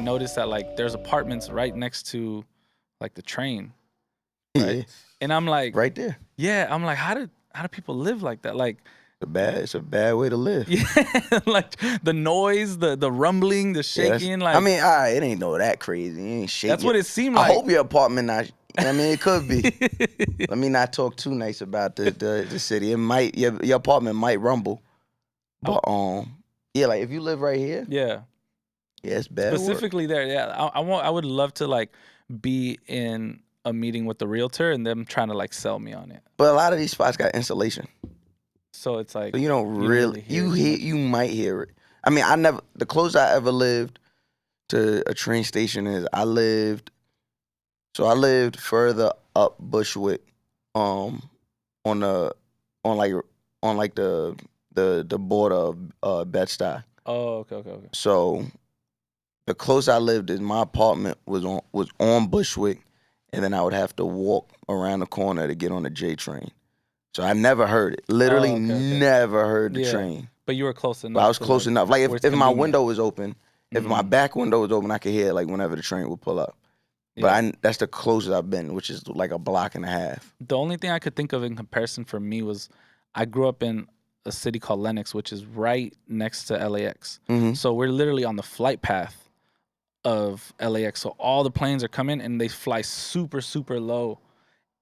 noticed that like there's apartments right next to like the train, right? Yeah. And I'm like, Right there. yeah, I'm like, how do people live like that? Like, It's a bad way to live. yeah, like the noise, the rumbling, the Yeah, shaking. Like, I mean, all right, it ain't no that crazy. It ain't shaking. that's what it seemed I like. hope your apartment not. I mean, it could be. Let me not talk too nice about the city. It might your apartment might rumble, but yeah, like if you live right here, Yeah. yeah, it's bad. Specifically there, yeah. I would love to like be in a meeting with the realtor and them trying to like sell me on it. But a lot of these spots got insulation, So it's like so you don't really hear it. you might hear it. I mean, the closest I ever lived to a train station is I lived further up Bushwick, on the border of Bed-Stuy. Oh, okay. So the closest I lived is my apartment was on Bushwick, and then I would have to walk around the corner to get on the J train. So I never heard it. Literally never heard the train. But you were close enough. But I was close enough. Like if my window was open, if my Mhm. back window was open, I could hear it like whenever the train would pull up. But that's the closest I've been, which is like a block and a half. The only thing I could think of in comparison for me was I grew up in a city called Lenox, which is right next to LAX. Mm-hmm. So we're literally on the flight path of LAX. So all the planes are coming and they fly super, super low.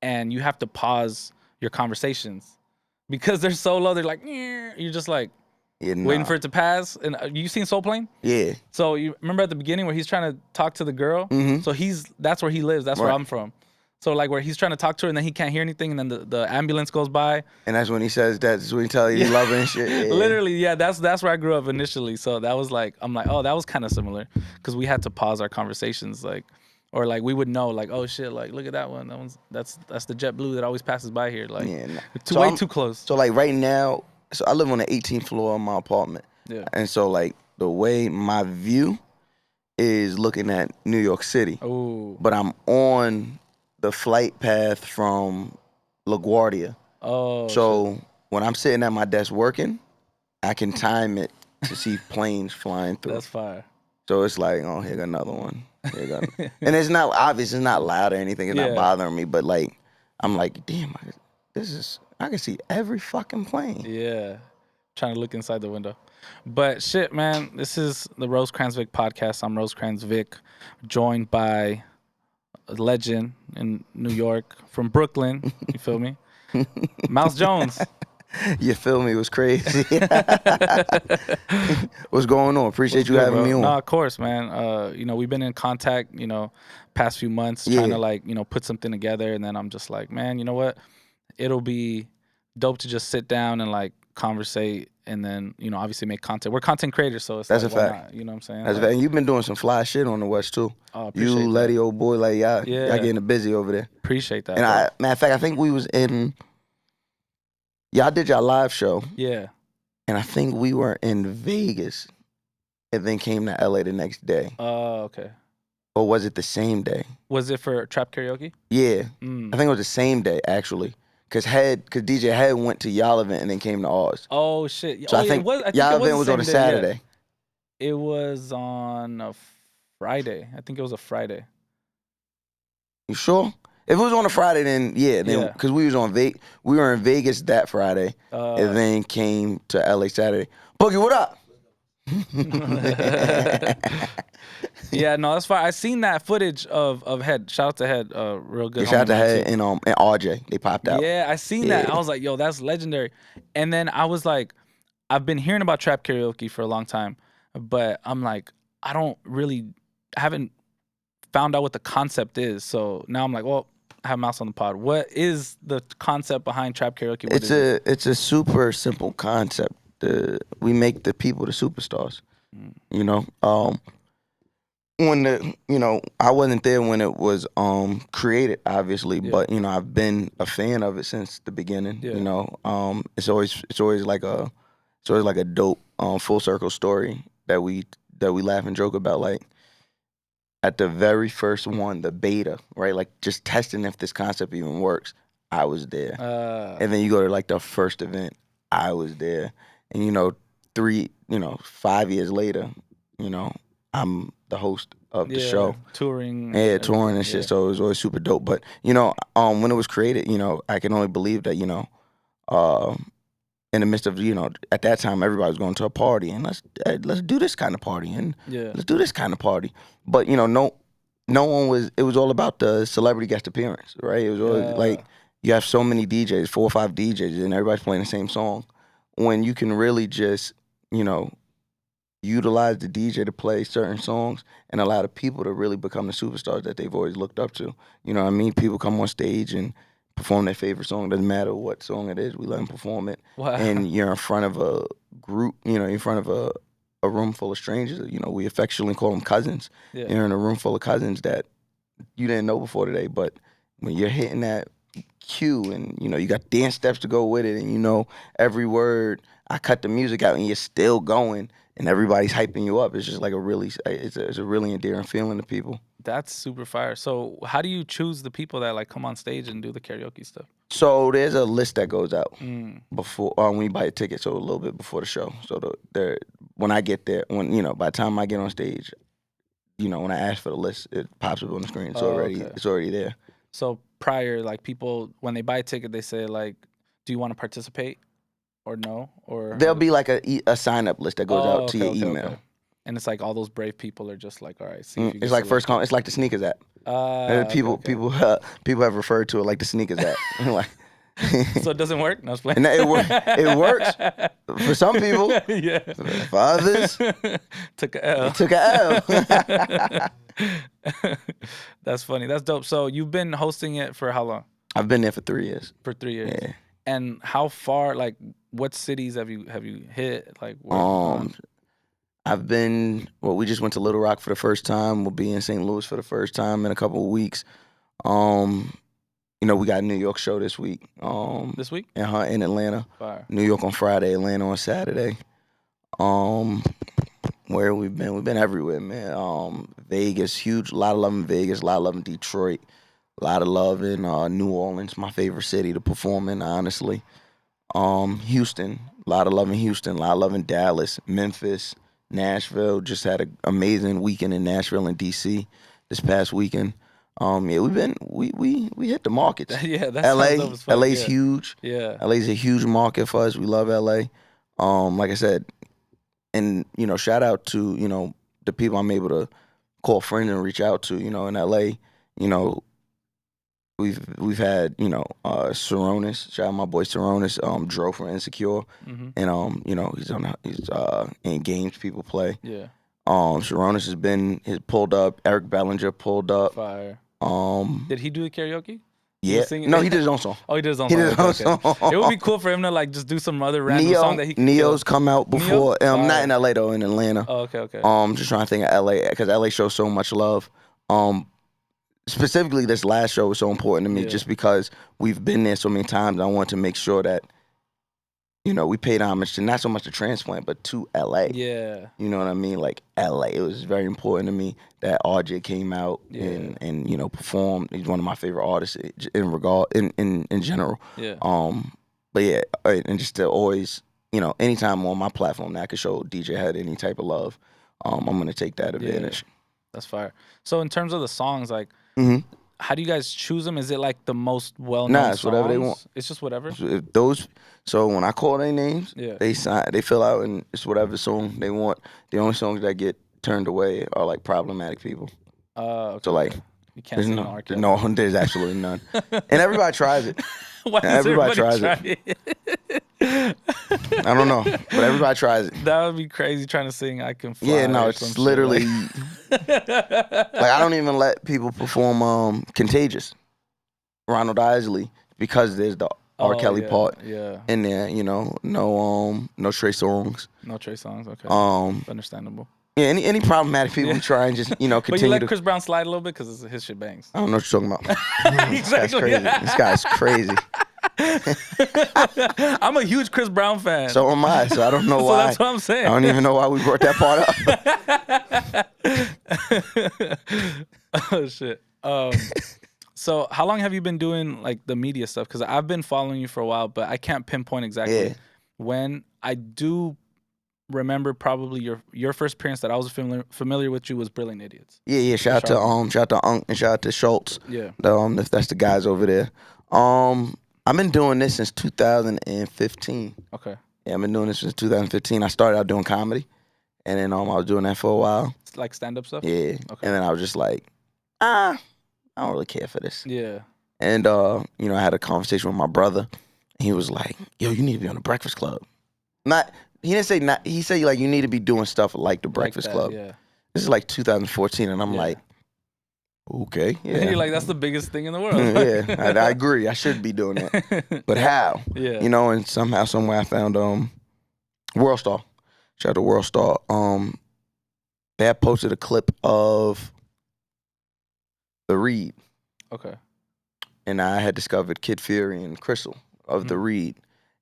And you have to pause your conversations because they're so low. They're like, you're just like waiting for it to pass. And you seen Soul Plane? Yeah. So you remember at the beginning where he's trying to talk to the girl? Mm-hmm. So that's where he lives. That's where I'm from. So like where he's trying to talk to her and then he can't hear anything and then the ambulance goes by. And that's when he says that's when he tells you he love her and shit. Yeah. Literally, yeah, that's where I grew up initially. So that was like, I'm like, oh, that was kind of similar because we had to pause our conversations, like, or like we would know, like, oh shit, like look at that one. That's the JetBlue that always passes by here, like, way too close. So like right now, so I live on the 18th floor of my apartment. Yeah. And so like the way my view is looking at New York City. Oh. But I'm on the flight path from LaGuardia. Oh. So when I'm sitting at my desk working, I can time it to see planes flying through. That's fire. So it's like, oh, here got another one. And it's not obvious, it's not loud or anything. It's not bothering me. But like, I'm like, damn, I can see every fucking plane. Yeah. Trying to look inside the window. But shit, man, this is the Rosecrans Vic Podcast. I'm Rosecrans Vic, joined by a legend in New York from Brooklyn. You feel me? Mouse Jones. You feel me? It was crazy. What's going on? Appreciate you having me on. No, of course, man. We've been in contact, past few months, trying to like, put something together. And then I'm just like, man, you know what? It'll be dope to just sit down and like conversate and then, obviously make content. We're content creators, so it's that's like, a fact. why not? You know what I'm saying? That's a fact. And you've been doing some fly shit on the West too. Oh, appreciate you, that. Letty, old boy, like y'all getting busy over there. Appreciate that. And matter of fact, I think we was in. Y'all did your live show. Yeah. And I think we were in Vegas and then came to LA the next day. Oh, okay. Or was it the same day? Was it for Trap Karaoke? Yeah. I think it was the same day, actually. Because DJ Head went to y'all event and then came to ours. Oh, shit. So I think y'all event was on a Saturday. Yeah. It was on a Friday. I think it was a Friday. You sure? If it was on a Friday, then because we were in Vegas that Friday, and then came to LA Saturday. Boogie, what up? Yeah, no, that's fine. I seen that footage of Head. Shout out to Head, real good. Shout out to Head and RJ. They popped out. Yeah, I seen that. I was like, yo, that's legendary. And then I was like, I've been hearing about Trap Karaoke for a long time, but I'm like, I haven't found out what the concept is. So now I'm like, well, I have Mouse on the pod. What is the concept behind Trap Karaoke? It's a super simple concept. We make the people the superstars. I wasn't there when it was created, obviously, but I've been a fan of it since the beginning. Yeah. It's always like a dope full circle story that we laugh and joke about. Like at the very first one, the beta, right? Like just testing if this concept even works. I was there, and then you go to like the first event, I was there, and 5 years later, I'm the host of the show. Touring. Yeah, touring and shit. So it was always super dope. But when it was created, I can only believe that in the midst of at that time everybody was going to a party and let's do this kind of party and let's do this kind of party. But no one was. It was all about the celebrity guest appearance, right? It was always like you have so many DJs, 4 or 5 DJs, and everybody's playing the same song. When you can really just utilize the DJ to play certain songs and allow the people to really become the superstars that they've always looked up to. You know what I mean? People come on stage and perform their favorite song. Doesn't matter what song it is. We let them perform it. Wow. And you're in front of a group, in front of a room full of strangers. We affectionately call them cousins. Yeah. You're in a room full of cousins that you didn't know before today. But when you're hitting that cue and, you got dance steps to go with it and, every word, I cut the music out and you're still going and everybody's hyping you up. It's just like it's a really endearing feeling to people. That's super fire. So how do you choose the people that like come on stage and do the karaoke stuff? So there's a list that goes out before when you buy a ticket. So a little bit before the show. So when I get there, by the time I get on stage, when I ask for the list, it pops up on the screen. It's already there. So prior, like people when they buy a ticket, they say like, "Do you want to participate?" Or no? Or there'll be like a sign up list that goes out to your email. Okay. And it's like all those brave people are just like, all right. See if you it's like it's like the sneakers app. People have referred to it like the sneakers app. Like, so it doesn't work? No, I was playing. It works for some people. Yeah. For others, took a L. Took a L. That's funny. That's dope. So you've been hosting it for how long? I've been there for 3 years. For 3 years. Yeah. And how far? Like, what cities have you hit? Like, I've been. Well, we just went to Little Rock for the first time. We'll be in St. Louis for the first time in a couple of weeks. We got a New York show this week. This week? In Atlanta. Fire. New York on Friday, Atlanta on Saturday. Where we've been? We've been everywhere, man. Vegas, huge. A lot of love in Vegas. A lot of love in Detroit. A lot of love in New Orleans, my favorite city to perform in, honestly. Houston, a lot of love in Houston. A lot of love in Dallas, Memphis, Nashville. Just had an amazing weekend in Nashville and D.C. this past weekend. We hit the markets. Yeah, that's LA. LA's huge. Yeah, LA's a huge market for us. We love LA. Like I said, and shout out to the people I'm able to call friends and reach out to. In LA, We've had Saronis, shout out my boy Saronis, Dro from Insecure, and he's in games people play. Yeah. Saronis has pulled up. Eric Bellinger pulled up. Fire. Did he do the karaoke? Yeah. No, he did his own song. Oh, he did his own song. Okay. It would be cool for him to like just do some other random song that he can Neo's come out before. Not in LA though, in Atlanta. Oh, okay. Just trying to think of LA because LA shows so much love. Specifically, this last show was so important to me just because we've been there so many times. I want to make sure that, we paid homage to not so much the transplant, but to LA. Yeah. You know what I mean? Like LA. It was very important to me that RJ came out and performed. He's one of my favorite artists in general. Yeah. But yeah, and just to always, anytime on my platform that I could show DJ had any type of love, I'm gonna take that advantage. Yeah. That's fire. So in terms of the songs, like, how do you guys choose them? Is it like the most well-known songs? Nah, it's whatever they want. It's just whatever? So when I call their names, Yeah. they fill out, and it's whatever song they want. The only songs that get turned away are like problematic people. Okay. So like, you can't sing R. Kelly. there's absolutely none. And everybody tries it. Why does everybody tries it? I don't know, but everybody tries it. That would be crazy trying to sing "I Can Fly." Yeah, no, it's literally like I don't even let people perform "Contagious," Ronald Isley, because there's the R. Kelly part in there. No Trey songs. No Trey songs. Okay. Understandable. Yeah, any problematic people we try and just continue. But you let Chris Brown slide a little bit because his shit bangs. I don't know what you're talking about. Exactly. This guy's crazy. I'm a huge Chris Brown fan. So am I. So I don't know why. So that's what I'm saying. I don't even know why we brought that part up. Oh shit. So how long have you been doing like the media stuff? Because I've been following you for a while, but I can't pinpoint exactly when. I do remember probably your first appearance that I was familiar with you was Brilliant Idiots. Yeah. Shout out to Unc and shout out to Schultz. Yeah. If that's the guys over there. I've been doing this since 2015. Okay. Yeah, I've been doing this since 2015. I started out doing comedy, and then I was doing that for a while. It's like stand-up stuff? Yeah. Okay. And then I was just like, I don't really care for this. Yeah. And I had a conversation with my brother. And he was like, yo, you need to be on the Breakfast Club. He didn't say not. He said like you need to be doing stuff like the Breakfast Club. Yeah. This is like 2014, and I'm like, okay, yeah. You're like, that's the biggest thing in the world. Yeah, I agree. I should be doing that. But how? Yeah. And somehow, somewhere, I found World Star. Shout out to World Star. They had posted a clip of The Read. Okay. And I had discovered Kid Fury and Crystal of The Read.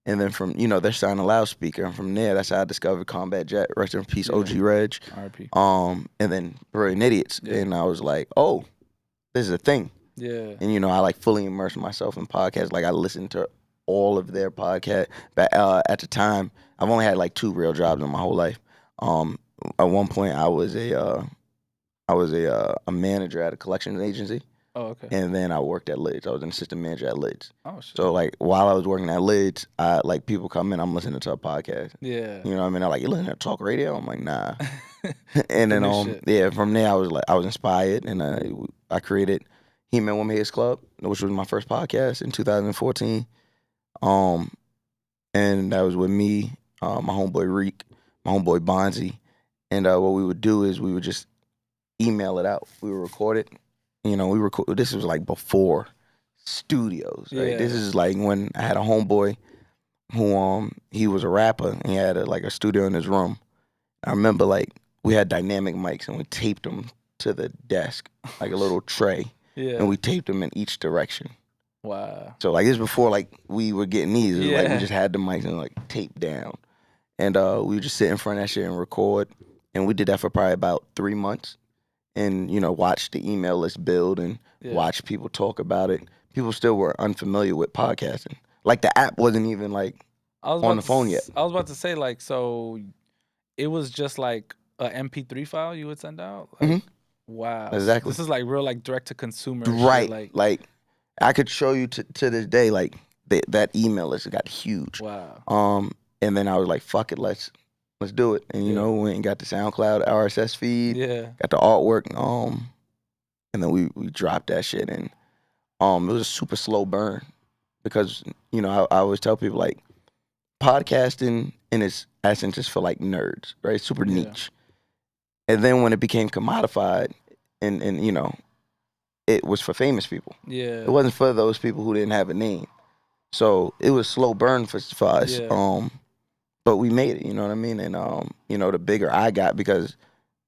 And then from, they're signing a loudspeaker. And from there, that's how I discovered Combat Jet, rest in peace, OG Reg. R.I.P. And then Brilliant Idiots. Yeah. And I was like, oh, this is a thing. Yeah. And, I like fully immersed myself in podcasts. Like I listened to all of their podcasts. But at the time, I've only had like 2 real jobs in my whole life. At one point, I was a manager at a collections agency. Oh, okay. And then I worked at Lids. I was an assistant manager at Lids. Oh, shit. So, like, while I was working at Lids, people come in, I'm listening to a podcast. Yeah. You know what I mean? They're like, you listening to talk radio? I'm like, nah. And then, from there, I was inspired, and I created He-Man Woman Hits Club, which was my first podcast in 2014. And that was with me, my homeboy Reek, my homeboy Bonzi. And what we would do is we would just email it out. We would record it. This was like before studios, right? Yeah. This is like when I had a homeboy who he was a rapper and he had a studio in his room. I remember like we had dynamic mics and we taped them to the desk like a little tray. Yeah. And we taped them in each direction. Wow. So like this before like we were getting these. It was like we just had the mics and like taped down. And we would just sit in front of that shit and record. And we did that for probably about 3 months. And, watch the email list build and watch people talk about it. People still were unfamiliar with podcasting. Like, the app wasn't even, like, on the phone yet. I was about to say, like, so it was just, like, a MP3 file you would send out? Like, wow. Exactly. This is, like, real, like, direct-to-consumer right. shit, like, I could show you to this day, like, that email list got huge. Wow. And then I was like, fuck it, let's do it. And, we went and got the SoundCloud RSS feed. Yeah. Got the artwork. And then we dropped that shit. And it was a super slow burn. Because, I always tell people, like, podcasting in its essence is for, like, nerds, right? Super niche. And then when it became commodified and it was for famous people. Yeah. It wasn't for those people who didn't have a name. So it was slow burn for us. Yeah. But we made it, you know what I mean? And, the bigger I got, because,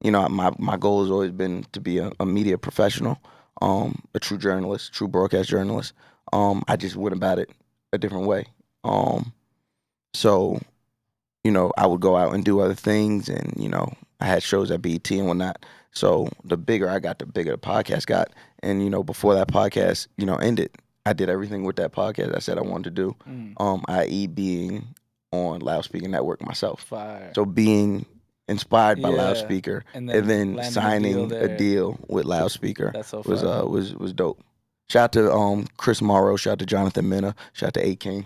my goal has always been to be a media professional, a true journalist, true broadcast journalist. I just went about it a different way. So, I would go out and do other things, and, I had shows at BET and whatnot. So the bigger I got, the bigger the podcast got. And, before that podcast, ended, I did everything with that podcast I said I wanted to do, i.e. being on Loudspeaker Network myself. Fire. So being inspired by Loudspeaker and then signing a deal with Loudspeaker was dope. Shout out to Chris Morrow, shout out to Jonathan Minna, shout out to A King.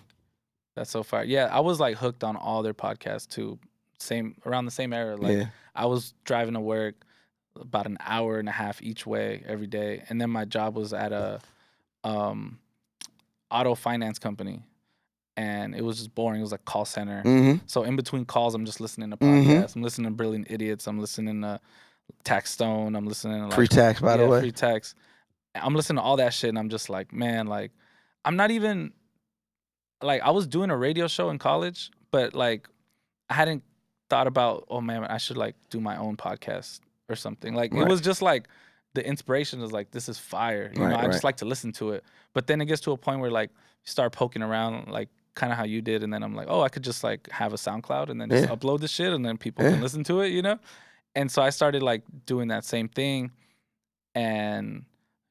That's so fire. Yeah, I was like hooked on all their podcasts too. Around the same era. Like I was driving to work about an hour and a half each way every day. And then my job was at a auto finance company. And it was just boring. It was like call center. Mm-hmm. So in between calls, I'm just listening to podcasts. I'm listening to Brilliant Idiots. I'm listening to Tax Stone. I'm listening to like, Free Tax, by the way. Free Tax. I'm listening to all that shit, and I'm just like, man, like, I'm not even like I was doing a radio show in college, but like I hadn't thought about, oh man, I should like do my own podcast or something. Like it was just like the inspiration is like, this is fire. You know, I just like to listen to it. But then it gets to a point where like you start poking around, like kind of how you did, and then I'm like, oh, I could just like have a SoundCloud and then just upload the shit, and then people can listen to it, you know? And so I started like doing that same thing, and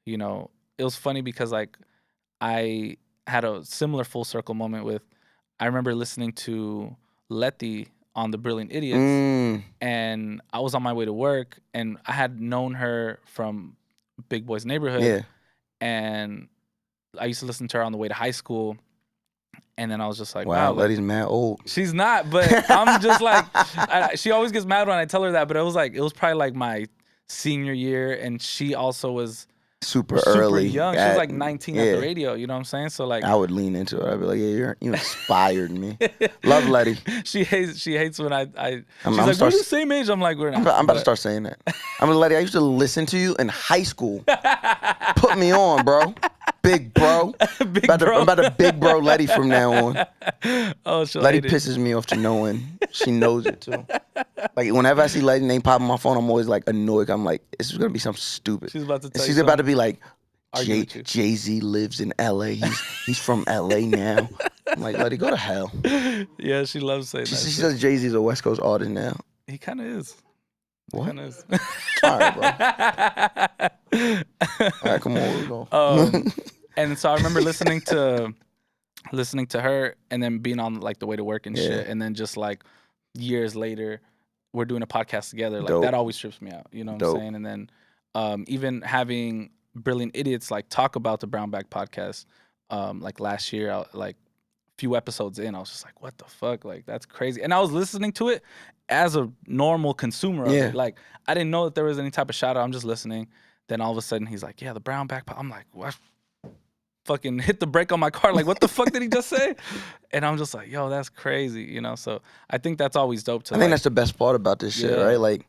it was funny because like I had a similar full circle moment with, I remember listening to Letty on the Brilliant Idiots, and I was on my way to work, and I had known her from Big Boy's Neighborhood, and I used to listen to her on the way to high school. And then I was just like, wow, Letty's mad old. She's not, but I'm just like, she always gets mad when I tell her that. But it was probably like my senior year, and she also was super early, young. She was like 19 at the radio. You know what I'm saying? So like, I would lean into it. I'd be like, yeah, you inspired me. Love Letty. She hates when I she's like, we're the same age. I'm like, we're not. I'm about to start saying that. I'm like, Letty, I used to listen to you in high school. Put me on, bro. Big bro. I'm about to big bro Letty from now on. Oh, Letty pisses me off to no end. She knows it too. Like whenever I see Letty name pop on my phone, I'm always like annoyed. I'm like, this is gonna be something stupid. She's about to tell She's about to be like, Jay-Z lives in LA. He's from LA now. I'm like, Letty, go to hell. Yeah, she loves saying that. She says Jay-Z's a West Coast artist now. He kind of is. What? All right, bro. All right, come on, we're going. And so I remember listening to her, and then being on like the way to work and shit, and then just like years later, we're doing a podcast together. Like that always trips me out. You know what I'm saying? And then even having Brilliant Idiots like talk about the Brown Bag podcast, like last year, like a few episodes in, I was just like, what the fuck? Like that's crazy. And I was listening to it as a normal consumer of it. Like I didn't know that there was any type of shout out. I'm just listening. Then all of a sudden he's like, yeah, the Brown Bag podcast. I'm like, what? Fucking hit the brake on my car. Like, what the fuck did he just say? And I'm just like, yo, that's crazy, you know? So I think that's always dope to I think that's the best part about this shit, right? Like,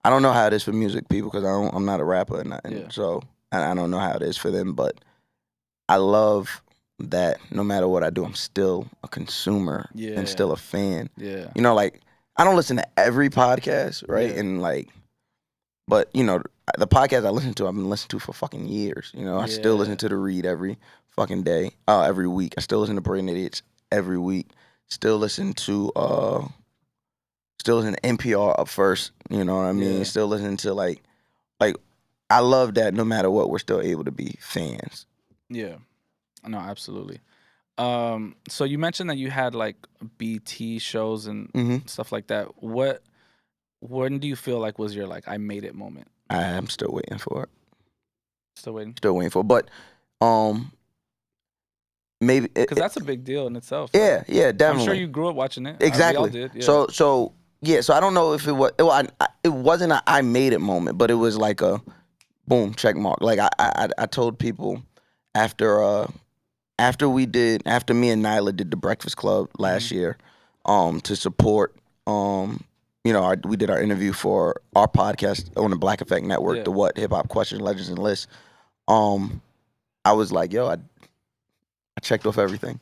I don't know how it is for music people because I'm not a rapper or nothing. So I don't know how it is for them, but I love that no matter what I do, I'm still a consumer and still a fan. Yeah. You know, like, I don't listen to every podcast, right? And like, but you know, the podcast I listen to, I've been listening to for fucking years. You know, I still listen to The Read every fucking day, every week. I still listen to Brilliant Idiots every week. Still listen to NPR up first. You know what I mean? Still listen to like I love that no matter what, we're still able to be fans. Yeah, no, absolutely. So you mentioned that you had like BT shows and stuff like that. When do you feel like was your like I made it moment? I am still waiting for it. Still waiting for it. But maybe because that's a big deal in itself. Yeah, definitely. I'm sure you grew up watching it. Exactly. We all did. Yeah. So I don't know if it was. It wasn't a I made it moment, but it was like a boom check mark. Like I told people after me and Nyla did the Breakfast Club last year, to support you know, we did our interview for our podcast on the Black Effect Network, the What Hip Hop Questions, Legends, and Lists. I was like, yo, I checked off everything.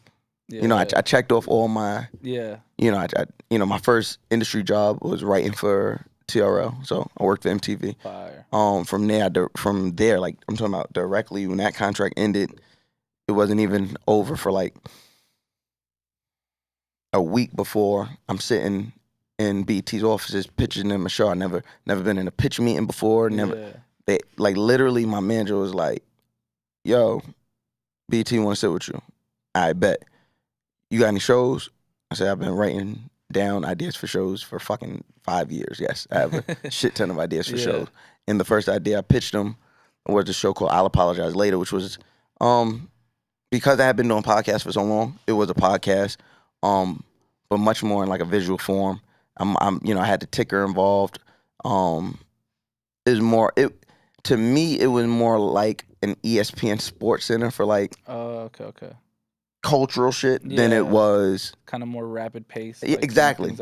Yeah, you know, I checked off all my. Yeah. You know, my first industry job was writing for TRL, so I worked for MTV. Fire. From there, like I'm talking about directly when that contract ended, it wasn't even over for like a week before I'm sitting in BT's offices pitching them a show. I never been in a pitch meeting before. They like literally my manager was like, yo, BT want to sit with you. I bet. You got any shows? I said, I've been writing down ideas for shows for fucking 5 years. Yes, I have a shit ton of ideas for shows. And the first idea I pitched them was a show called I'll Apologize Later, which was because I had been doing podcasts for so long, it was a podcast, but much more in like a visual form. I had the ticker involved. To me, it was more like an ESPN Sports Center for like cultural shit than it was kind of more rapid pace. Like exactly.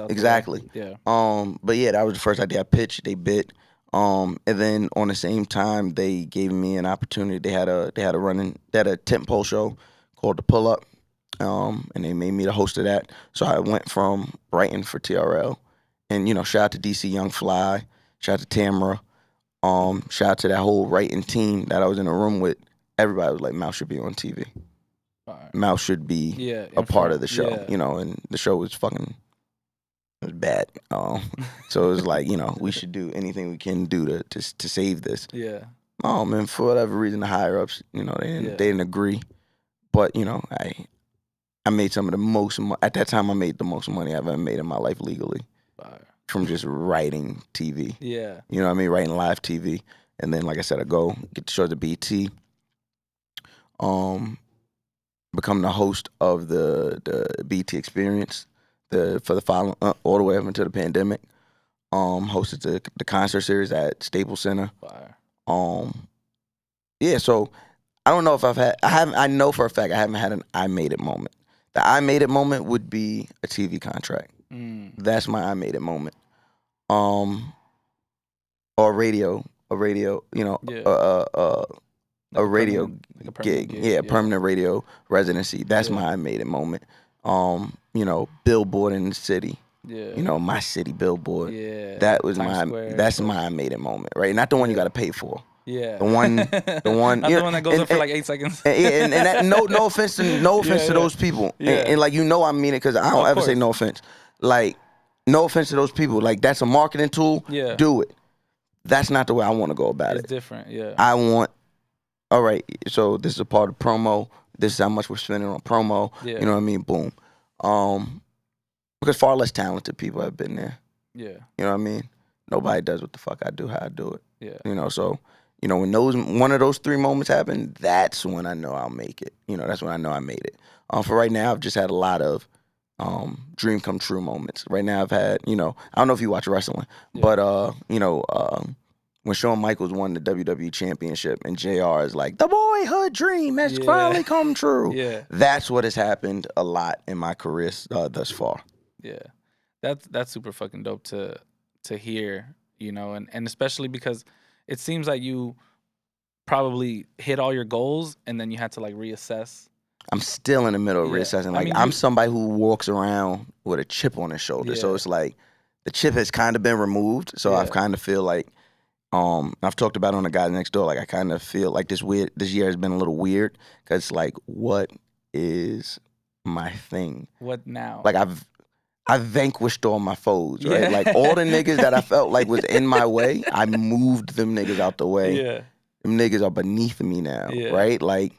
Yeah. But yeah, that was the first idea I pitched. They bit. And then on the same time, they gave me an opportunity. They had a tentpole show called The Pull Up. And they made me the host of that. So I went from writing for TRL. And, shout out to DC Young Fly, shout out to Tamara, shout out to that whole writing team that I was in a room with. Everybody was like, Mal should be on TV. Right. Mal should be a part of the show, and the show was it was bad. So it was like, we should do anything we can do to save this. Yeah. And for whatever reason, the higher ups, they didn't agree. But, I made some of the most, at that time I made the most money I've ever made in my life legally. from just writing TV. Yeah. You know what I mean? Writing live TV. And then, like I said, I go get the show at BT. Become the host of the BT Experience for the following all the way up until the pandemic. Hosted the concert series at Staples Center. Fire. Yeah, so I don't know if I know for a fact I haven't had an I made it moment. The I made it moment would be a TV contract. That's my I made it moment. Or a radio, you know, a radio gig. Yeah, permanent radio residency. That's my I made it moment. You know, billboard in the city. Yeah. You know, my city billboard. Yeah. That was Times Square. my I made it moment, right? Not the one you got to pay for. Yeah. The one Not the one that goes up for like 8 seconds. and that, no offense to those people. Yeah. And like, you know, I mean it, because I don't ever say no offense. Like, no offense to those people. Like, that's a marketing tool. Yeah. Do it. That's not the way I want to go about it. It's different. Yeah. I want, all right, so this is a part of promo. This is how much we're spending on promo. Yeah. You know what I mean? Boom. Because far less talented people have been there. Yeah. You know what I mean? Nobody does what the fuck I do, how I do it. Yeah. You know, so, you know, when one of those 3 moments happen, that's when I know I'll make it. You know, that's when I know I made it. For right now, I've just had a lot of dream come true moments. Right now, I've had, you know, I don't know if you watch wrestling, but you know, when Shawn Michaels won the WWE Championship and JR is like, the boyhood dream has finally come true. Yeah. That's what has happened a lot in my career thus far. Yeah. That's super fucking dope to hear, you know, and especially because it seems like you probably hit all your goals and then you had to like reassess. I'm still in the middle of reassessing. Like, I'm somebody who walks around with a chip on his shoulder. So it's like the chip has kind of been removed. So I've kind of feel like, I've talked about it on The Guys Next Door. Like, I kind of feel like this year has been a little weird, because like, what is my thing? What now? Like, I've vanquished all my foes, right? Like, all the niggas that I felt like was in my way, I moved them niggas out the way. Yeah. Them niggas are beneath me now, right? Like,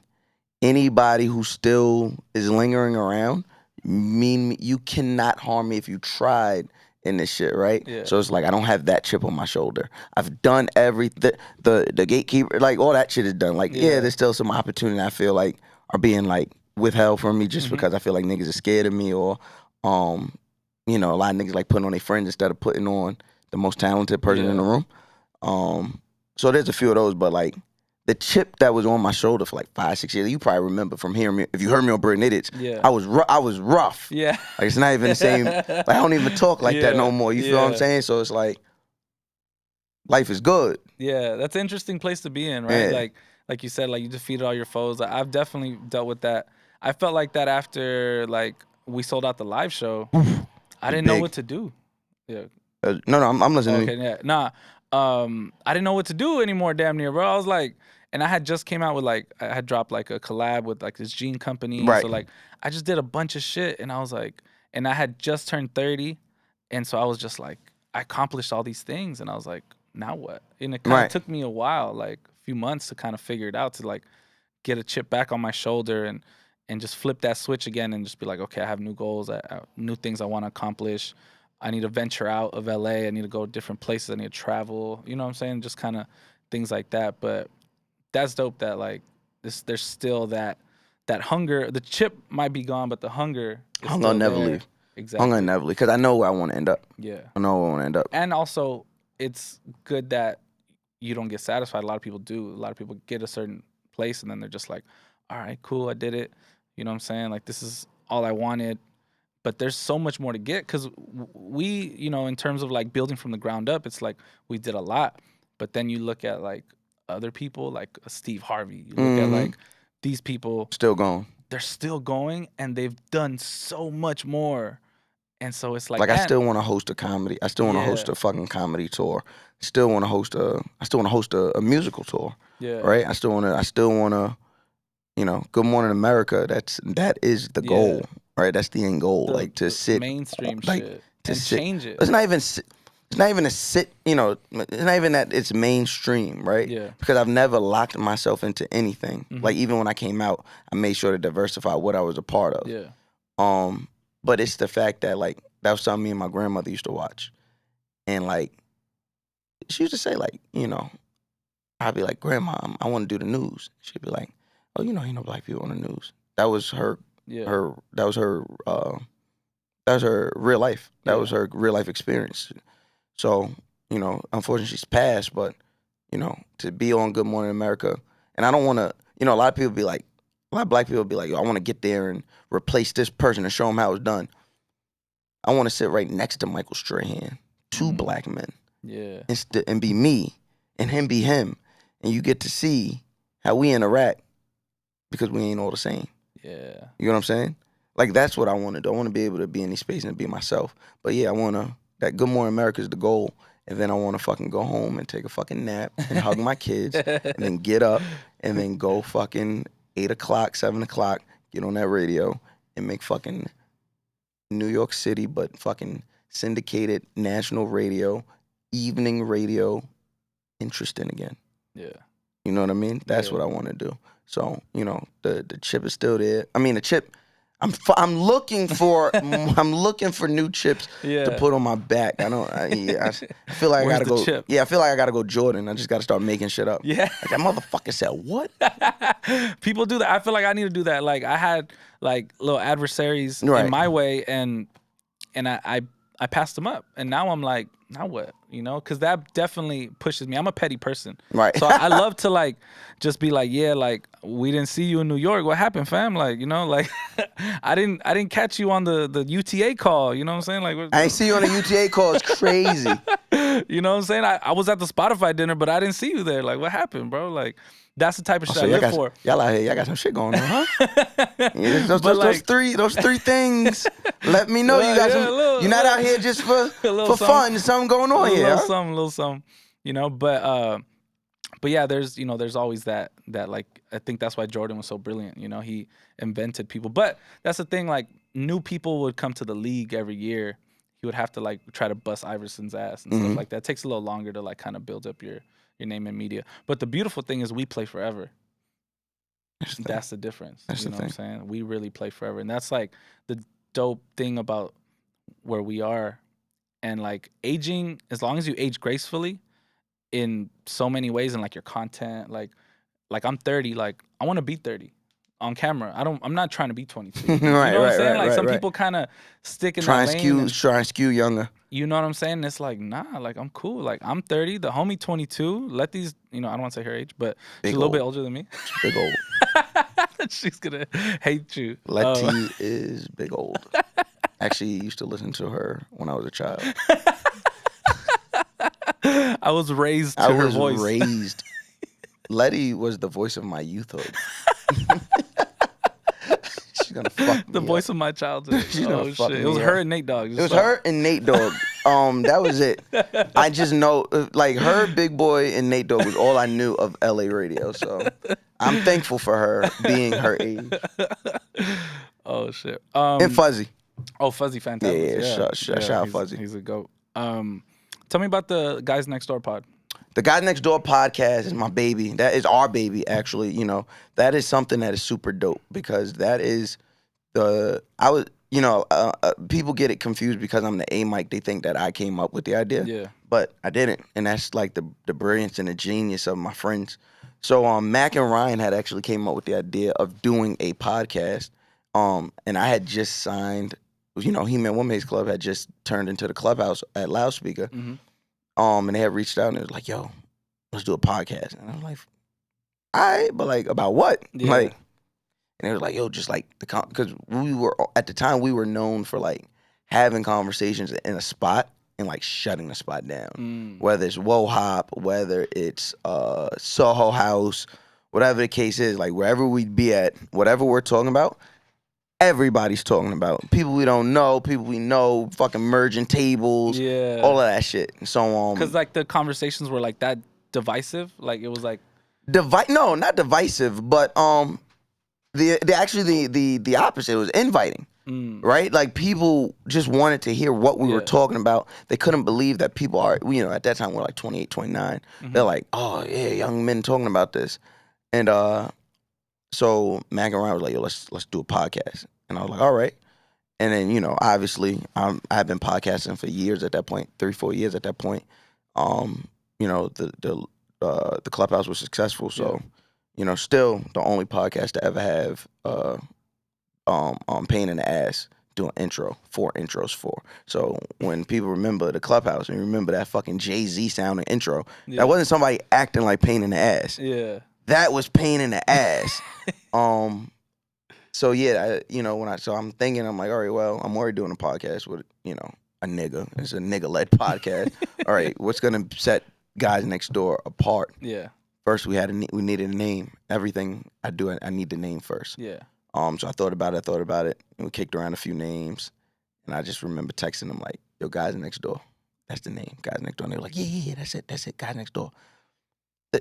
anybody who still is lingering around, you cannot harm me if you tried in this shit, right? Yeah. So it's like, I don't have that chip on my shoulder. I've done everything. The gatekeeper, like, all that shit is done. Like, there's still some opportunity I feel like are being like withheld from me just because I feel like niggas are scared of me, or you know, a lot of niggas like putting on their friends instead of putting on the most talented person in the room. So there's a few of those, but like, the chip that was on my shoulder for like 5-6 years, you probably remember from hearing me, if you heard me on Brilliant Idiots, I was rough. Yeah. Like, it's not even the same, like, I don't even talk like that no more. You feel what I'm saying? So it's like, life is good. Yeah, that's an interesting place to be in, right? Yeah. Like you said, like, you defeated all your foes. I've definitely dealt with that. I felt like that after, like, we sold out the live show. I didn't know what to do. Yeah. No, I'm listening. Okay, yeah. Nah. I didn't know what to do anymore, damn near, bro. I was like, and I had just came out with like, I had dropped like a collab with like this jean company. Right. So like, I just did a bunch of shit, and I was like, and I had just turned 30. And so I was just like, I accomplished all these things, and I was like, now what? And it kind of took me a while, like a few months to kind of figure it out, to like get a chip back on my shoulder and just flip that switch again and just be like, okay, I have new goals, new things I want to accomplish. I need to venture out of LA. I need to go to different places. I need to travel. You know what I'm saying? Just kind of things like that. But that's dope that like there's still that hunger. The chip might be gone, but the hunger is Hunger still never there. leave. Exactly. Hunger never leave, because I know where I want to end up. Yeah. I know where I want to end up. And also, it's good that you don't get satisfied. A lot of people do. A lot of people get a certain place and then they're just like, all right, cool, I did it. You know what I'm saying? Like, this is all I wanted. But there's so much more to get, because we, you know, in terms of like building from the ground up, it's like we did a lot. But then you look at like other people, like Steve Harvey. You look at like these people. Still going. They're still going, and they've done so much more. And so it's like, I still want to host a comedy. I still want to host a fucking comedy tour. I still want to host a musical tour. Yeah. Right? I still want to, you know, Good Morning America. That is the goal. Right, that's the end goal. Like, to sit mainstream like, shit to and sit. change it. It's not even a sit. You know, it's not even that it's mainstream, right? Yeah. Because I've never locked myself into anything. Like, even when I came out, I made sure to diversify what I was a part of. Yeah. But it's the fact that like that was something me and my grandmother used to watch. And like, she used to say like, you know, I'd be like, Grandma, I want to do the news. She'd be like, oh, you know, ain't no black people on the news. That was her, that was her real life. That was her real life experience. So, you know, unfortunately she's passed, but, you know, to be on Good Morning America, and I don't want to, you know, a lot of people be like, a lot of black people be like, yo, I want to get there and replace this person and show them how it's done. I want to sit right next to Michael Strahan, two black men. Yeah. And be me, and him be him. And you get to see how we interact because we ain't all the same. Yeah. You know what I'm saying? Like, that's what I want to do. I want to be able to be in these spaces and be myself. But yeah, I want to, that Good Morning America is the goal. And then I want to fucking go home and take a fucking nap and hug my kids and then get up and then go fucking 8 o'clock, 7 o'clock, get on that radio and make fucking New York City, but fucking syndicated national radio, evening radio interesting again. Yeah. You know what I mean? That's what I want to do. So, you know, the chip is still there. I mean, the chip, I'm looking for new chips to put on my back. I feel like I gotta go. Chip? Yeah, I feel like I gotta go Jordan. I just gotta start making shit up. Yeah, like that motherfucker said what? People do that. I feel like I need to do that. Like I had like little adversaries in my way, and I passed them up, and now I'm like, now what? You know, because that definitely pushes me. I'm a petty person, right? So I love to like just be like, yeah, like we didn't see you in New York. What happened, fam? Like, you know, like I didn't catch you on the UTA call. You know what I'm saying? Like I ain't see you on the UTA call. It's crazy. You know what I'm saying? I was at the Spotify dinner, but I didn't see you there. Like, what happened, bro? Like. That's the type of shit I live for. Y'all out here, y'all got some shit going on, huh? Yeah, those three things. Let me know you got some. You're not out here just for fun. There's something going on here. Little something. You know, but yeah, there's always that like I think that's why Jordan was so brilliant. You know, he invented people. But that's the thing. Like new people would come to the league every year. He would have to like try to bust Iverson's ass and stuff like that. It takes a little longer to like kind of build up your name in media. But the beautiful thing is we play forever. That's the difference. You know what I'm saying? We really play forever. And that's like the dope thing about where we are. And like aging, as long as you age gracefully in so many ways and like your content, like I'm 30, like I want to be 30 on camera. I'm not trying to be 22. You know what I'm saying? Like some people kind of stick in that lane. Try and skew younger. You know what I'm saying? It's like, nah, like I'm cool. Like I'm 30, the homie 22. Let these, you know, I don't want to say her age, but she's a little bit older than me. Big old. She's gonna hate you. Letty is big old. Actually, used to listen to her when I was a child. I was raised to her voice. Letty was the voice of my youthhood. She's gonna fuck me the voice of my childhood. She's gonna fuck me. It was her and Nate Dogg. It was her and Nate Dogg. That was it. I just know, like her, Big Boy, and Nate Dogg was all I knew of LA radio. So I'm thankful for her being her age. Oh shit. And Fuzzy. Oh, Fuzzy, fantastic. Yeah. Shout out Fuzzy. He's a goat. Tell me about the Guys Next Door pod. The Guys Next Door podcast is my baby. That is our baby, actually. You know, that is something that is super dope because that is people get it confused because I'm the A mic. They think that I came up with the idea. Yeah. But I didn't. And that's like the brilliance and the genius of my friends. So Mac and Ryan had actually came up with the idea of doing a podcast. And I had just signed, you know, He-Man Women's Club had just turned into the clubhouse at Loudspeaker. Mm-hmm. And they had reached out and it was like, yo, let's do a podcast. And I was like, all right, but like about what? Yeah. Like, and it was like, yo, just like because we were at the time we were known for like having conversations in a spot and like shutting the spot down. Whether it's Woe Hop, whether it's Soho House, whatever the case is, like wherever we'd be at, whatever we're talking about, everybody's talking about. People we don't know, people we know, fucking merging tables, all of that shit. So because like the conversations were like that divisive, like it was like no, not divisive, but the opposite was inviting. Right? Like people just wanted to hear what we were talking about. They couldn't believe that people are, you know, at that time we're like 28, 29. They're like, oh yeah, young men talking about this. And so Mac and Ryan was like, yo, let's do a podcast. And I was like, all right. And then, you know, obviously, I've been podcasting for years at that point, 3-4 years at that point. You know, the Clubhouse was successful, so you know, still the only podcast to ever have pain in the ass doing 4 intros for. So when people remember the Clubhouse and remember that fucking Jay-Z sounding intro, that wasn't somebody acting like pain in the ass. Yeah, that was pain in the ass. So yeah, you know, I'm thinking, I'm like, all right, well, I'm already doing a podcast with, you know, a nigga. It's a nigga-led podcast. All right, what's gonna set Guys Next Door apart? Yeah. First, we needed a name. Everything I do, I need the name first. Yeah. So I thought about it, and we kicked around a few names, and I just remember texting them like, "Yo, Guys Next Door, that's the name, Guys Next Door." And they were like, "Yeah, that's it, Guys Next Door."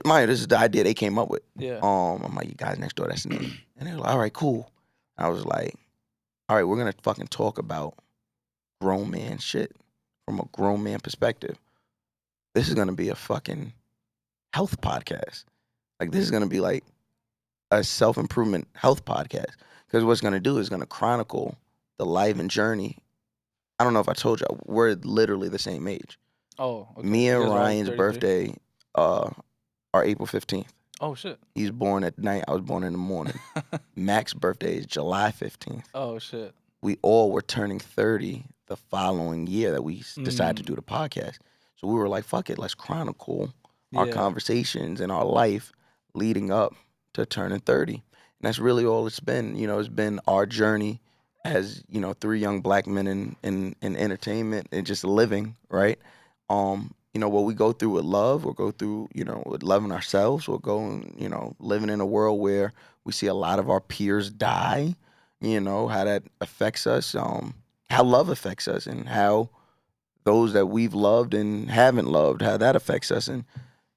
Mind you, this is the idea they came up with. Yeah. I'm like, Guys Next Door, that's the name. And they were like, all right, cool. I was like, all right, we're gonna fucking talk about grown man shit from a grown man perspective. This is gonna be a fucking health podcast. Like, this is gonna be like a self-improvement health podcast. Because what it's gonna do is gonna chronicle the life and journey. I don't know if I told you, we're literally the same age. Oh, okay. Me and Ryan's birthday are April 15th. Oh, shit. He's born at night. I was born in the morning. Mac's birthday is July 15th. Oh, shit. We all were turning 30 the following year that we decided to do the podcast. So we were like, fuck it, let's chronicle our conversations and our life leading up to turning 30. And that's really all it's been. You know, it's been our journey as, you know, 3 young black men in entertainment and just living, right? You know, what we go through with love, we'll go through, you know, with loving ourselves, we'll go, you know, living in a world where we see a lot of our peers die, you know, how that affects us, how love affects us, and how those that we've loved and haven't loved, how that affects us. And,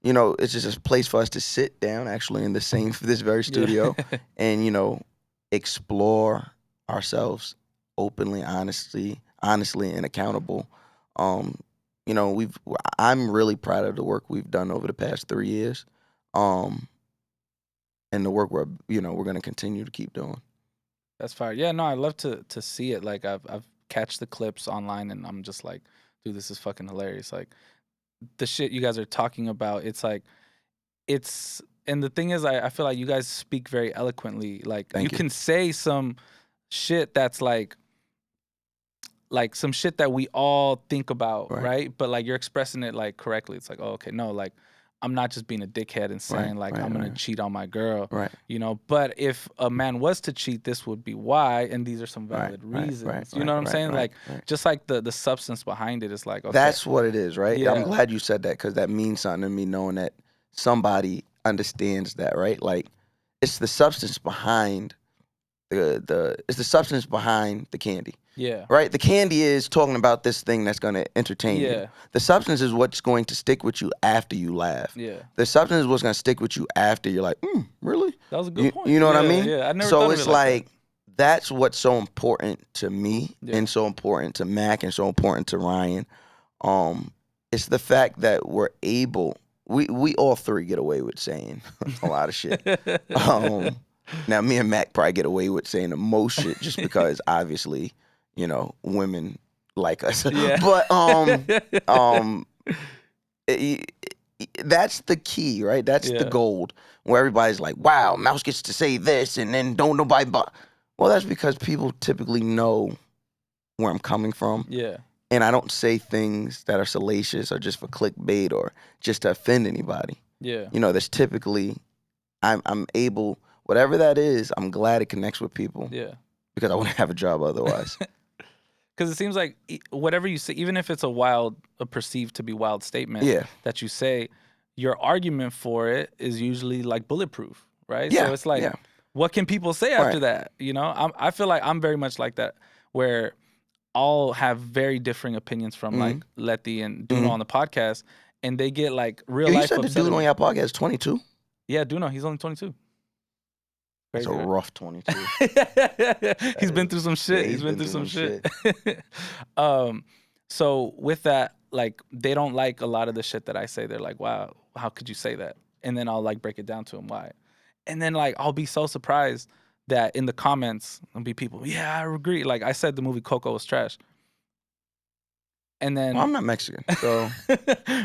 you know, it's just a place for us to sit down actually in this very studio and, you know, explore ourselves openly, honestly, and accountable. You know, I'm really proud of the work we've done over the past 3 years, and the work we're going to continue to keep doing. That's fire. Yeah, no, I love to see it. Like I've catch the clips online, and I'm just like, dude, this is fucking hilarious. Like the shit you guys are talking about. It's like, and the thing is, I feel like you guys speak very eloquently. Like you can say some shit that's like some shit that we all think about, right? But like you're expressing it like correctly. It's like, oh, okay, no, like I'm not just being a dickhead and saying I'm gonna cheat on my girl, you know. But if a man was to cheat, this would be why, and these are some valid reasons. You know what I'm saying? Like just like the substance behind it is like, okay. That's what it is, right? Yeah. I'm glad you said that, because that means something to me, knowing that somebody understands that, right? Like it's the substance behind it's the substance behind the candy. Yeah. Right? The candy is talking about this thing that's going to entertain you. The substance is what's going to stick with you after you laugh. Yeah. The substance is what's going to stick with you after you're like, really? That was a good point. You know what I mean? Yeah, I never so thought it's of it like that. That's what's so important to me and so important to Mac and so important to Ryan. It's the fact that we're able, we all three get away with saying a lot of shit. Now, me and Mac probably get away with saying the most shit just because, obviously, you know, women like us. Yeah. But that's the key, right? That's the gold, where everybody's like, wow, Mouse gets to say this, and then don't nobody well, that's because people typically know where I'm coming from. Yeah. And I don't say things that are salacious or just for clickbait or just to offend anybody. Yeah. You know, that's typically, I'm able, whatever that is, I'm glad it connects with people. Yeah. Because I wouldn't have a job otherwise. Because it seems like whatever you say, even if it's a perceived to be wild statement that you say, your argument for it is usually like bulletproof, right? Yeah. So it's like, what can people say after that? You know, I feel like I'm very much like that, where I'll have very differing opinions from like Letty and Duno on the podcast, and they get like real life upset. You said the dude on your podcast is 22? Yeah, Duno, he's only 22. That's a rough 22. He's been through some shit. Yeah, he's been through some shit. So with that, like, they don't like a lot of the shit that I say. They're like, wow, how could you say that? And then I'll like break it down to them why. And then like I'll be so surprised that in the comments there'll be people, yeah, I agree. Like I said, the movie Coco was trash. And then I'm not Mexican, so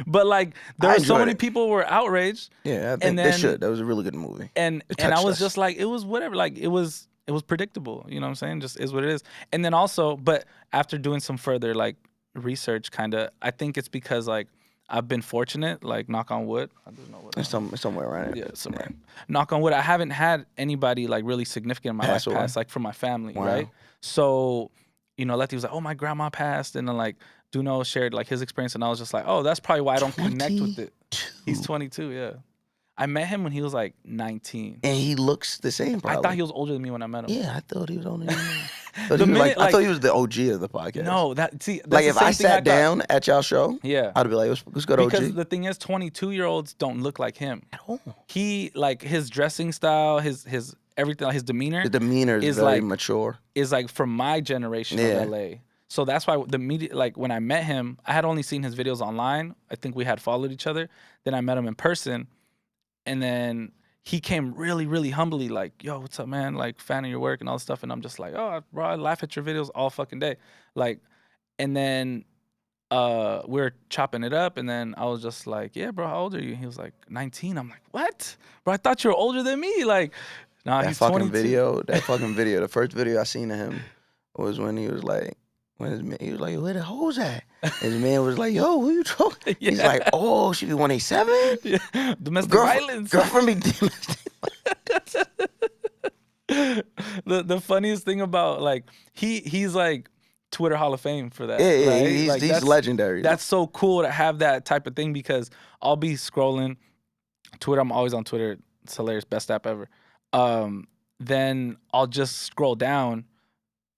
but like there were so many people were outraged. Yeah, I think they should. That was a really good movie. And I was just like, it was whatever. Like it was predictable. You know what I'm saying? Just is what it is. And then also, but after doing some further like research, kind of, I think it's because like I've been fortunate. Like knock on wood. There's no wood. It's somewhere around here. Yeah, somewhere. Yeah. Knock on wood. I haven't had anybody like really significant in my life pass, like from my family, right? So, you know, Letty was like, oh, my grandma passed, and then like Duno shared like his experience, and I was just like, oh, that's probably why I don't connect with it. He's 22, yeah. I met him when he was like 19. And he looks the same, probably. I thought he was older than me when I met him. Yeah, I thought he was older than me. I thought he was the OG of the podcast. No, that's like if I sat down at y'all show, yeah, I'd be like, let's go to OG. Because the thing is, 22-year-olds don't look like him. At all. He, like, his dressing style, his everything, his demeanor. The demeanor is very like, mature. Is like from my generation of LA. So that's why the media, like when I met him, I had only seen his videos online. I think we had followed each other. Then I met him in person. And then he came really, really humbly, like, yo, what's up, man? Like, fan of your work and all this stuff. And I'm just like, oh, bro, I laugh at your videos all fucking day. Like, and then we were chopping it up. And then I was just like, yeah, bro, how old are you? He was like, 19. I'm like, what? Bro, I thought you were older than me. Like, nah, he's 22. That fucking video, the first video I seen of him was when he was like, he was like, where the hoes at? His man was like, yo, who you talking? Yeah. He's like, oh, she be 187? Yeah. Domestic violence. Girlfriend be domestic. The funniest thing about, like, he's like Twitter Hall of Fame for that. Yeah, right? he's legendary. That's so cool to have that type of thing, because I'll be scrolling Twitter. I'm always on Twitter. It's hilarious. Best app ever. Then I'll just scroll down,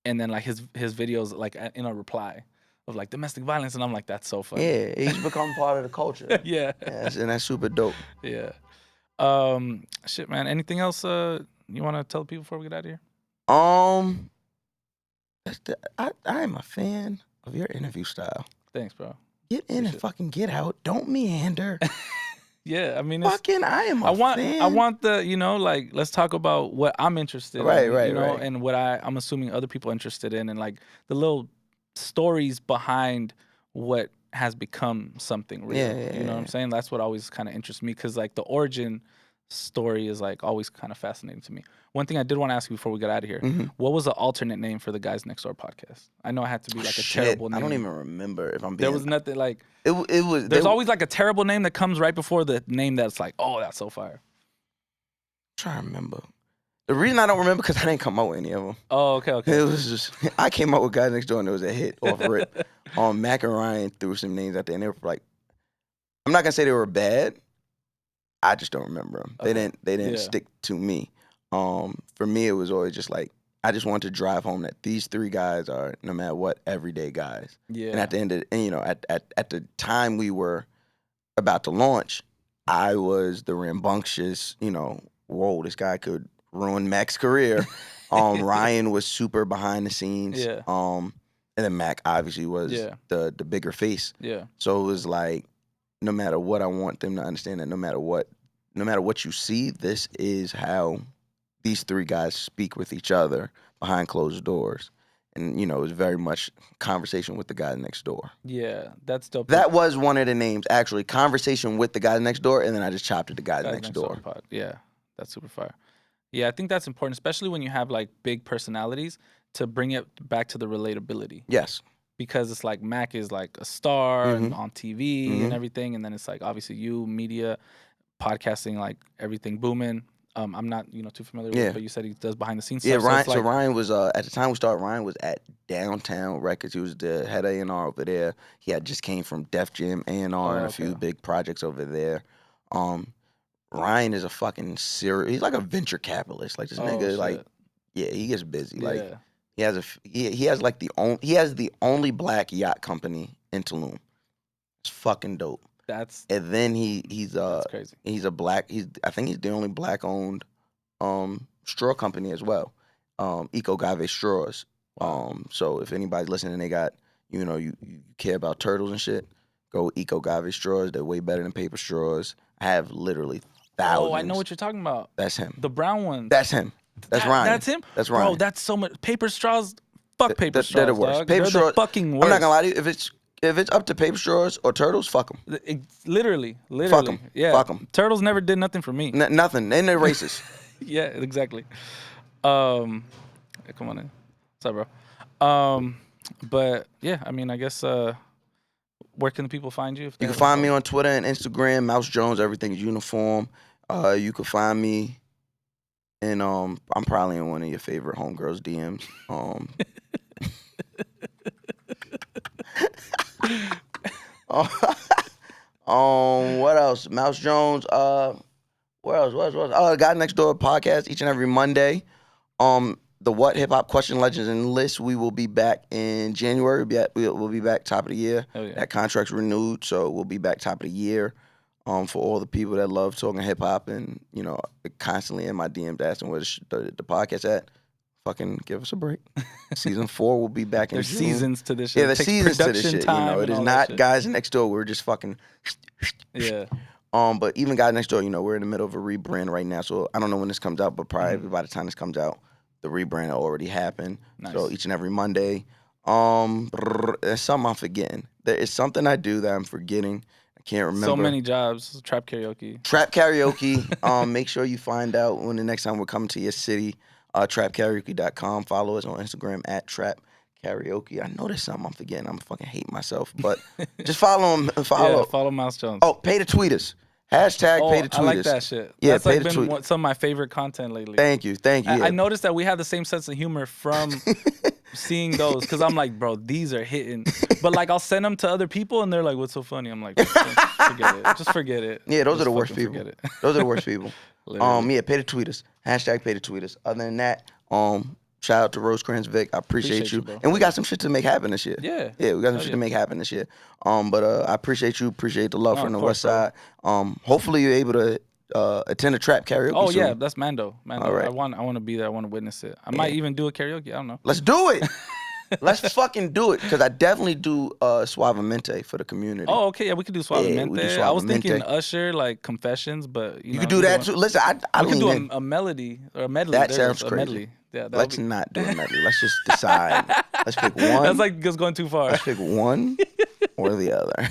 and then like his videos like in a reply of like domestic violence, and I'm like, that's so funny. Yeah, he's become part of the culture. Yeah, and that's super dope. Yeah. Shit, man. Anything else you want to tell people before we get out of here? I am a fan of your interview style. Thanks, bro. Get in and fucking get out. Don't meander. Yeah, I mean, I am a fan. I want the, you know, like, let's talk about what I'm interested in. Right, you know, and what I'm assuming other people are interested in, and like the little stories behind what has become something real. You know what I'm saying? That's what always kind of interests me, because like the origin story is like always kind of fascinating to me. One thing I did want to ask you before we get out of here, what was the alternate name for the Guys Next Door podcast? I know it had to be like a terrible name. I don't even remember if I'm being... There was nothing like... It was... There's always like a terrible name that comes right before the name that's like, oh, that's so fire. I'm trying to remember. The reason I don't remember, because I didn't come out with any of them. Oh, okay. It was just... I came out with Guys Next Door and it was a hit off rip. Mac and Ryan threw some names out there, and they were like... I'm not going to say they were bad. I just don't remember them. Okay. They didn't stick to me. For me, it was always just like, I just wanted to drive home that these three guys are, no matter what, everyday guys. Yeah. And at the end of, and you know, at the time we were about to launch, I was the rambunctious, you know, whoa, this guy could ruin Mac's career. Ryan was super behind the scenes. Yeah. And then Mac obviously was the bigger face. Yeah. So it was like, no matter what, I want them to understand that no matter what you see, this is how these three guys speak with each other behind closed doors. And, you know, it was very much conversation with the guy next door. Yeah, that's dope. That was one of the names, actually. Conversation with the guy next door, and then I just chopped it to guys next door. Yeah, that's super fire. Yeah, I think that's important, especially when you have, like, big personalities, to bring it back to the relatability. Yes. Because it's like Mac is like a star and on TV and everything, and then it's like obviously you, media, podcasting, like everything booming. I'm not too familiar with it, but you said he does behind the scenes stuff. Yeah, Ryan. So Ryan was at the time we started. Ryan was at Downtown Records. He was the head A&R over there. He had just came from Def Jam A&R and a few big projects over there. Ryan is a fucking serious. He's like a venture capitalist. Like this nigga, shit. Like he gets busy. Yeah. Like. He has the only black yacht company in Tulum. It's fucking dope. And then he's crazy. I think he's the only black owned straw company as well. Eco Agave straws. So if anybody's listening, they got you care about turtles and shit, go Eco Agave straws. They're way better than paper straws. I have literally thousands. Oh, I know what you're talking about. That's him. The brown ones. That's him. That's Ryan. That's him. That's Ryan. Bro, that's so much. Paper straws. Fuck paper straws. They're the worst. Dog. Paper they're straws. The fucking worst. I'm not gonna lie to you. If it's up to paper straws or turtles, fuck them. Literally. Fuck them. Yeah. Fuck them. Turtles never did nothing for me. Nothing. And they're racist. Yeah, exactly. Come on in. What's up, bro? But yeah, I mean, I guess where can the people find you? You can find me on Twitter and Instagram, Mouse Jones. Everything is uniform. You can find me, and I'm probably in one of your favorite homegirls' DMs. What else? Mouse Jones. What else? Oh, God Next Door podcast each and every Monday. The What Hip Hop Question Legends and List. We will be back in January. We'll be back top of the year. Oh, yeah. That contract's renewed, so we'll be back top of the year. For all the people that love talking hip hop and constantly in my DMs asking where the podcast at. Fucking give us a break. Season 4 will be back in There's June. Seasons to this shit. Yeah, there's seasons to this shit. It is not Guys Next Door. We're just fucking. Yeah. But even Guys Next Door, we're in the middle of a rebrand right now. So I don't know when this comes out, but probably by the time this comes out, the rebrand already happened. Nice. So each and every Monday. There's something I'm forgetting. There is something I do that I'm forgetting. I can't remember. So many jobs. Trap Karaoke. Trap Karaoke. Make sure you find out when the next time we're coming to your city. TrapKaraoke.com. Follow us on Instagram at Trap Karaoke. I know there's something I'm forgetting. I'm fucking hate myself, but just follow him. Follow Mouse Jones. Oh, pay to tweet us. Hashtag pay to tweet us. I like that shit. Yeah, that's like been some of my favorite content lately. Thank you. I noticed that we have the same sense of humor from seeing those because I'm like, bro, these are hitting. But like, I'll send them to other people and they're like, "What's so funny?" I'm like, forget it. Just forget it. Yeah, those are the worst people. Those are the worst people. Pay to tweet us. Hashtag pay to tweet us. Other than that, shout out to Rosecrans Vic. I appreciate you. And we got some shit to make happen this year. Yeah. Yeah, we got some shit to make happen this year. But I appreciate you. Appreciate the love from the West Side. Hopefully you're able to attend a Trap Karaoke soon. Yeah, that's Mando. All right. I want to be there. I want to witness it. I might even do a karaoke. I don't know. Let's do it. Let's fucking do it, because I definitely do Suavemente for the community. Oh, okay, yeah, we could do Suavemente. Yeah, we do I was Suavemente. thinking Usher, like Confessions, but you could do that too. Listen, we could do a melody or a medley. That sounds crazy. Medley. Yeah, let's not do a medley. Let's just decide. Let's pick one. That's like just going too far. Let's pick one or the other.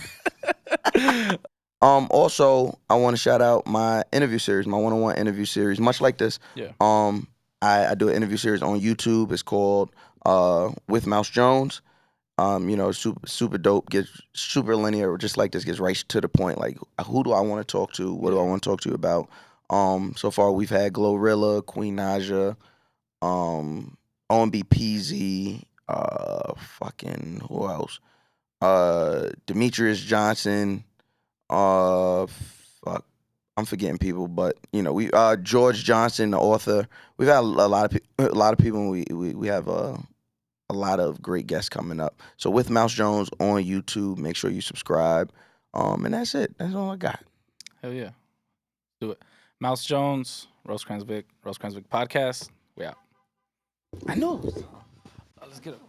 Also, I want to shout out my interview series, my one-on-one interview series. Much like this, yeah. I do an interview series on YouTube. It's called With Mouse Jones. Super dope. Gets super linear, just like this. Gets right to the point. Like, who do I want to talk to? What do I want to talk to you about? So far we've had Glorilla, Queen Naja, OMB PZ, fucking who else? Demetrius Johnson. Fuck, I'm forgetting people, but we George Johnson, the author. We've had a lot of people. We have a lot of great guests coming up. So With Mouse Jones on YouTube, make sure you subscribe. And that's it. That's all I got. Hell yeah, do it. Mouse Jones, Rosecrans Vic Podcast. We out. I know. Let's get it.